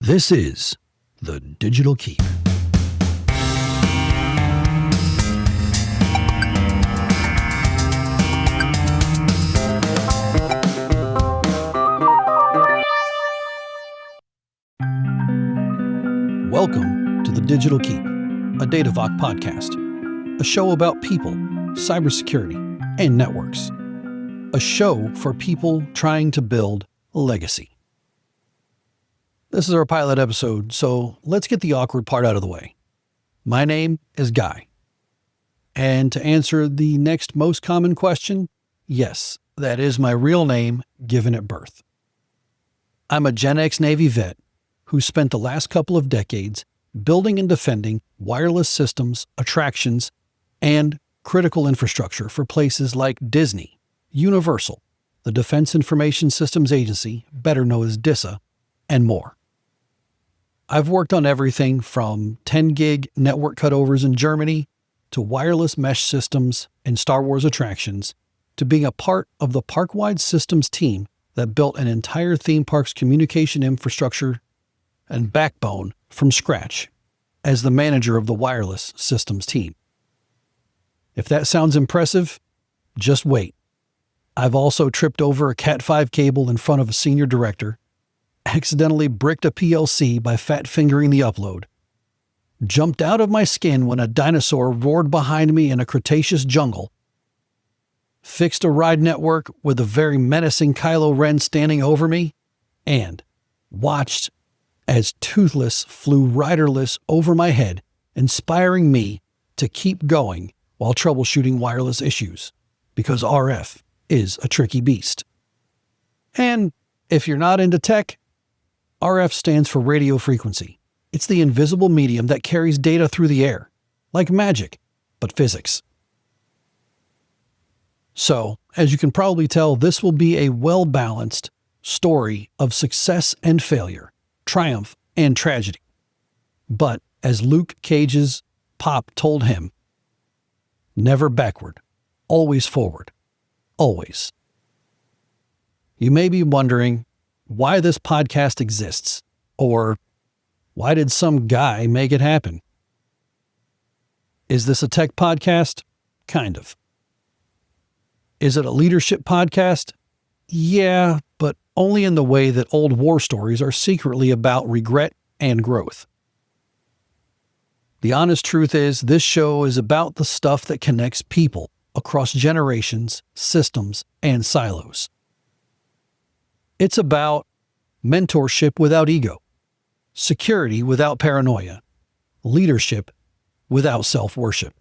This is The Digital Keep. Welcome to The Digital Keep, a DataVoc podcast, a show about people, cybersecurity, and networks. A show for people trying to build a legacy. This is our pilot episode, so let's get the awkward part out of the way. My name is Guy. And to answer the next most common question, yes, that is my real name given at birth. I'm a Gen X Navy vet who spent the last couple of decades building and defending wireless systems, attractions, and critical infrastructure for places like Disney, Universal, the Defense Information Systems Agency, better known as DISA, and more. I've worked on everything from 10 gig network cutovers in Germany to wireless mesh systems and Star Wars attractions to being a part of the park-wide systems team that built an entire theme park's communication infrastructure and backbone from scratch as the manager of the wireless systems team. If that sounds impressive, just wait. I've also tripped over a Cat5 cable in front of a senior director, accidentally bricked a PLC by fat-fingering the upload, jumped out of my skin when a dinosaur roared behind me in a Cretaceous jungle, fixed a ride network with a very menacing Kylo Ren standing over me, and watched as Toothless flew riderless over my head, inspiring me to keep going while troubleshooting wireless issues, because RF is a tricky beast. And if you're not into tech, RF stands for radio frequency. It's the invisible medium that carries data through the air, like magic, but physics. So, as you can probably tell, this will be a well-balanced story of success and failure, triumph and tragedy. But, as Luke Cage's pop told him, never backward, always forward, always. You may be wondering why this podcast exists, or why did some guy make it happen? Is this a tech podcast? Kind of. Is it a leadership podcast? Yeah, but only in the way that old war stories are secretly about regret and growth. The honest truth is, this show is about the stuff that connects people across generations, systems, and silos. It's about mentorship without ego, security without paranoia, leadership without self-worship.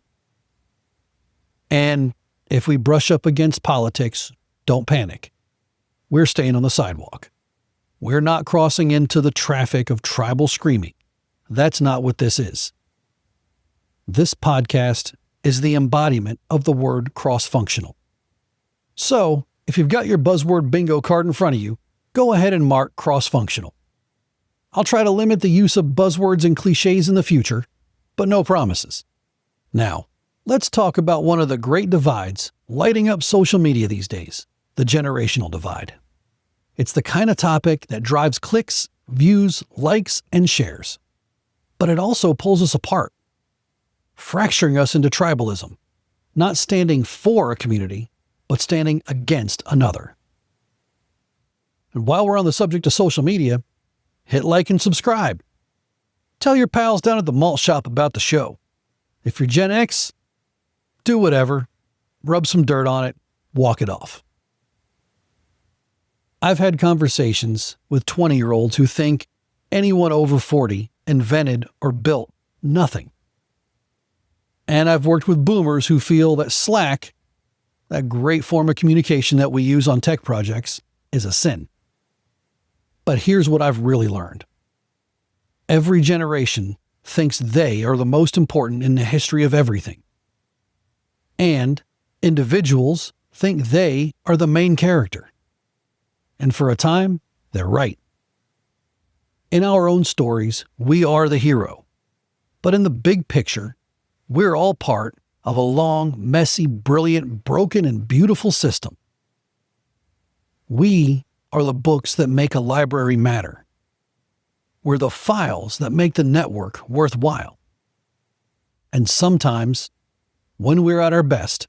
And if we brush up against politics, don't panic. We're staying on the sidewalk. We're not crossing into the traffic of tribal screaming. That's not what this is. This podcast is the embodiment of the word cross-functional. So, if you've got your buzzword bingo card in front of you, go ahead and mark cross-functional. I'll try to limit the use of buzzwords and cliches in the future, but no promises. Now, let's talk about one of the great divides lighting up social media these days, the generational divide. It's the kind of topic that drives clicks, views, likes, and shares. But it also pulls us apart, fracturing us into tribalism, not standing for a community, but standing against another. And while we're on the subject of social media, hit like and subscribe. Tell your pals down at the malt shop about the show. If you're Gen X, do whatever, rub some dirt on it, walk it off. I've had conversations with 20-year-olds who think anyone over 40 invented or built nothing. And I've worked with boomers who feel that Slack, that great form of communication that we use on tech projects, is a sin. But here's what I've really learned. Every generation thinks they are the most important in the history of everything. And individuals think they are the main character. And for a time, they're right. In our own stories, we are the hero. But in the big picture, we're all part of a long, messy, brilliant, broken, and beautiful system. We are the books that make a library matter. We're the files that make the network worthwhile. And sometimes, when we're at our best,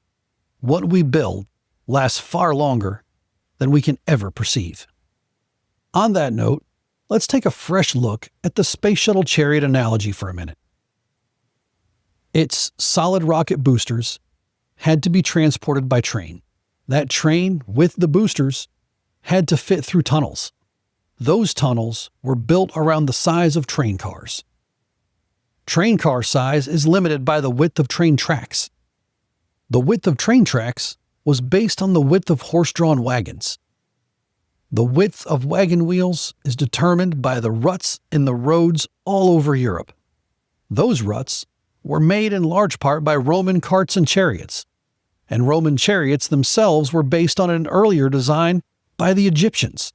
what we build lasts far longer than we can ever perceive. On that note, let's take a fresh look at the Space Shuttle chariot analogy for a minute. Its solid rocket boosters had to be transported by train. That train, with the boosters, had to fit through tunnels. Those tunnels were built around the size of train cars. Train car size is limited by the width of train tracks. The width of train tracks was based on the width of horse-drawn wagons. The width of wagon wheels is determined by the ruts in the roads all over Europe. Those ruts were made in large part by Roman carts and chariots, and Roman chariots themselves were based on an earlier design by the Egyptians.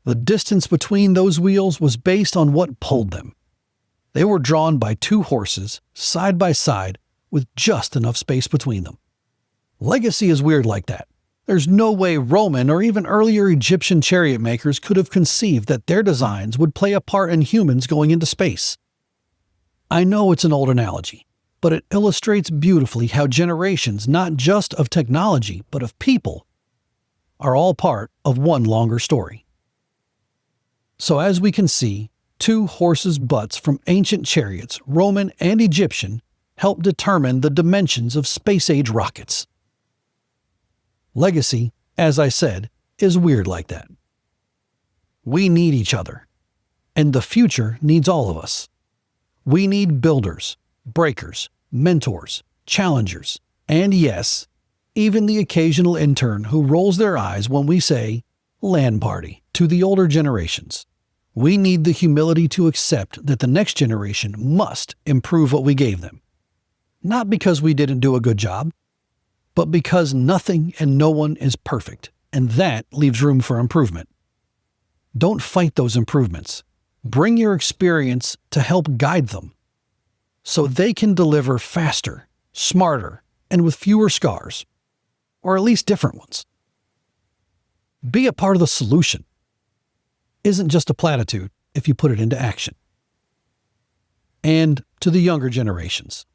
The distance between those wheels was based on what pulled them. They were drawn by two horses, side by side, with just enough space between them. Legacy is weird like that. There's no way Roman or even earlier Egyptian chariot makers could have conceived that their designs would play a part in humans going into space. I know it's an old analogy, but it illustrates beautifully how generations, not just of technology, but of people, are all part of one longer story. So as we can see, two horses' butts from ancient chariots, Roman and Egyptian, help determine the dimensions of space-age rockets. Legacy, as I said, is weird like that. We need each other, and the future needs all of us. We need builders, breakers, mentors, challengers, and yes, even the occasional intern who rolls their eyes when we say LAN party to the older generations. We need the humility to accept that the next generation must improve what we gave them. Not because we didn't do a good job, but because nothing and no one is perfect, and that leaves room for improvement. Don't fight those improvements. Bring your experience to help guide them, so they can deliver faster, smarter, and with fewer scars, or at least different ones. Be a part of the solution. Isn't just a platitude if you put it into action. And to the younger generations,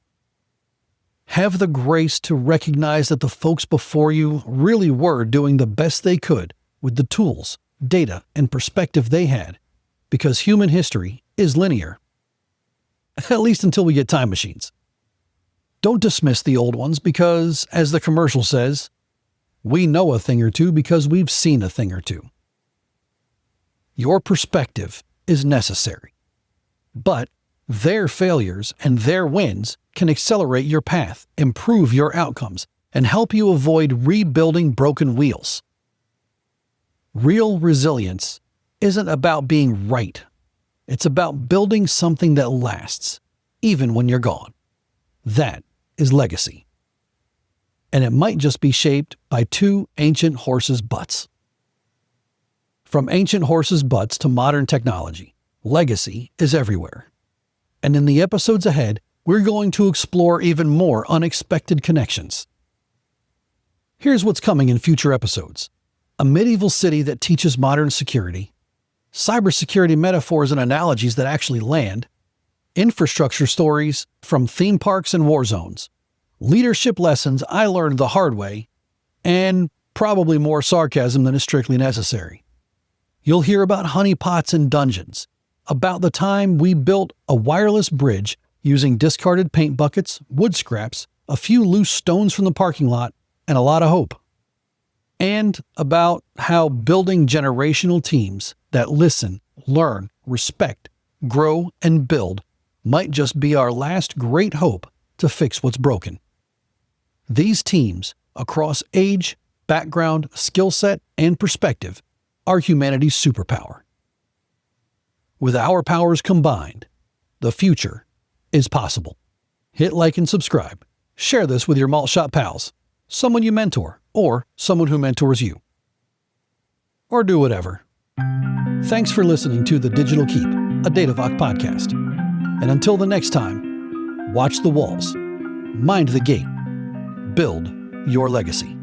have the grace to recognize that the folks before you really were doing the best they could with the tools, data, and perspective they had, because human history is linear. At least until we get time machines. Don't dismiss the old ones because, as the commercial says, we know a thing or two because we've seen a thing or two. Your perspective is necessary, but their failures and their wins can accelerate your path, improve your outcomes, and help you avoid rebuilding broken wheels. Real resilience isn't about being right. It's about building something that lasts, even when you're gone. That is legacy. And it might just be shaped by two ancient horses' butts. From ancient horses' butts to modern technology, legacy is everywhere. And in the episodes ahead, we're going to explore even more unexpected connections. Here's what's coming in future episodes: a medieval city that teaches modern security, cybersecurity metaphors and analogies that actually land, infrastructure stories from theme parks and war zones, leadership lessons I learned the hard way, and probably more sarcasm than is strictly necessary. You'll hear about honeypots and dungeons, about the time we built a wireless bridge using discarded paint buckets, wood scraps, a few loose stones from the parking lot, and a lot of hope. And about how building generational teams that listen, learn, respect, grow, and build might just be our last great hope to fix what's broken. These teams, across age, background, skill set, and perspective, are humanity's superpower. With our powers combined, the future is possible. Hit like and subscribe. Share this with your malt shop pals, someone you mentor, or someone who mentors you. Or do whatever. Thanks for listening to The Digital Keep, a DataVoc podcast. And until the next time, watch the walls, mind the gate, build your legacy.